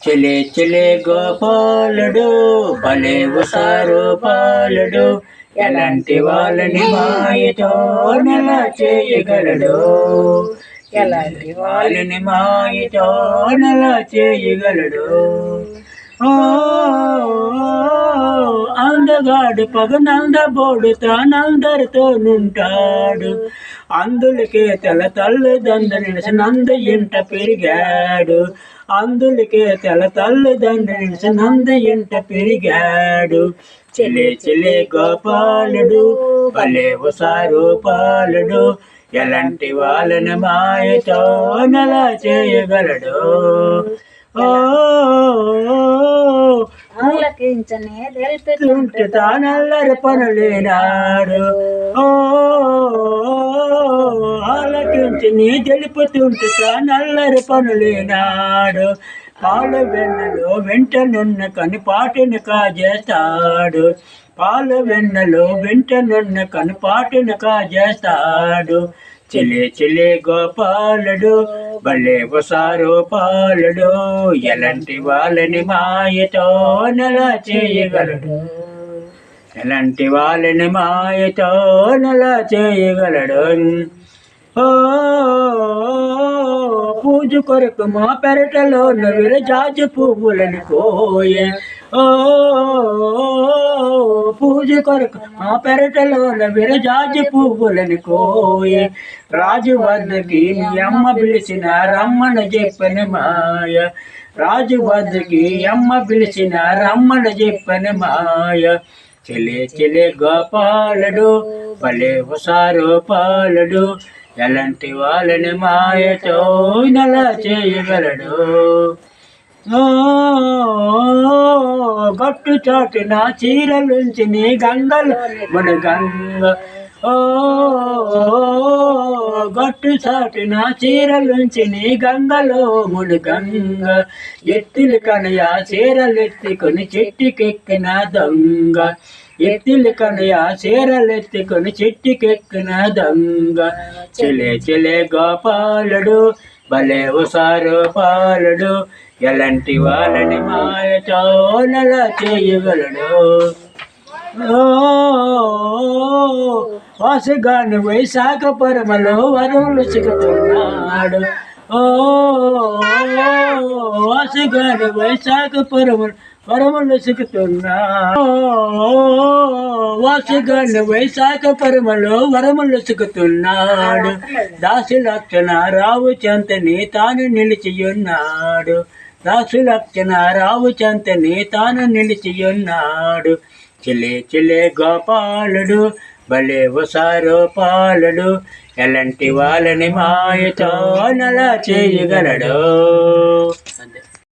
చెలే చెలే గోపాలుడు భలే ఉసారు పాలుడు ఎలాంటి వాళ్ళని మాయతో నెలా చేయగలడు ఎలాంటి వాళ్ళని మాయతో నెలా చేయగలడు అందగాడు పగనందబోడు తానందరితో నుంటాడు అందులకే తెల తల్లిదండ్రులు నంద ఇంట పెరిగాడు అందులకే తెల తల్లిదండ్రులు నంద ఇంట పెరిగాడు చెలే చెలే గోపాలుడు భలే ఉసారు పాలుడు ఎలాంటి వాళ్ళని మాయతో నెలా చేయగలడు ఆలకించనే తెలుపుతుంటే తానల్లరి పనులేనాడు ఆలకించని తెలుపుతుంటే తానల్లరి పనులేనాడు పాల వెన్నలో వెంటనున్న కనిపాటిని కాజేస్తాడు పాల వెన్నలో వెంటనున్న కనిపాటిని కాజేస్తాడు చెలే చెలే గోపాలుడు భలే ఉసారు పాలుడు ఎలాంటి వాళ్ళని మాయతో నెలా చేయగలడు ఎలాంటి వాళ్ళని మాయతో నెలా చేయగలడు పూజ కొరకు మా పెరటలో విరజాజి పువ్వులని కోయే పూజ కొరకు మా పెరటలో విరజాజి పువ్వులని కోయే రాజు వద్దకి మీ అమ్మ పిలిచిన రమ్మని చెప్పని మాయ రాజు వద్దకి అమ్మ పిలిచిన రమ్మని చెప్పని మాయ చెలే చెలే గోపాలుడు భలే ఉసారు పాలుడు ఎలాంటి వాళ్ళని మాయతో నెలా చేయగలడు గట్టు చాటున చీరలుంచి నీ గంగలు మన గంగ గట్టు చాటున చీరలుంచి నీ గంగలో ముడు గంగ ఎత్తులు కనయ చీరలెత్తుకొని చెట్టుకెక్కిన దొంగ ఎత్తులు కనయ చీరలెత్తుకొని చెట్టుకెక్కిన దొంగ చెలే చెలే గోపాలుడు భలే ఉసారు పాలుడు ఎలాంటి వాళ్ళని మాయతో నెలా చేయగలడు వాసుగాని వైశాఖ పరమలో వరములు చిక్కుతున్నాడు వాసుగాని వైశాఖ పరమలు సిక్కుతున్నాడు వాసుగాని వైశాఖ పరమలో వరములు సిక్కుతున్నాడు దాసి లక్షణ రావు చెంతని తాను నిలిచియున్నాడు దాసు లక్షణ రావు చెంతని తాను నిలిచియున్నాడు చెలే చెలే గోపాలుడు భలే ఉసారు పాలుడు ఎలాంటి వాళ్ళని మాయతో నెలా చేయగలడు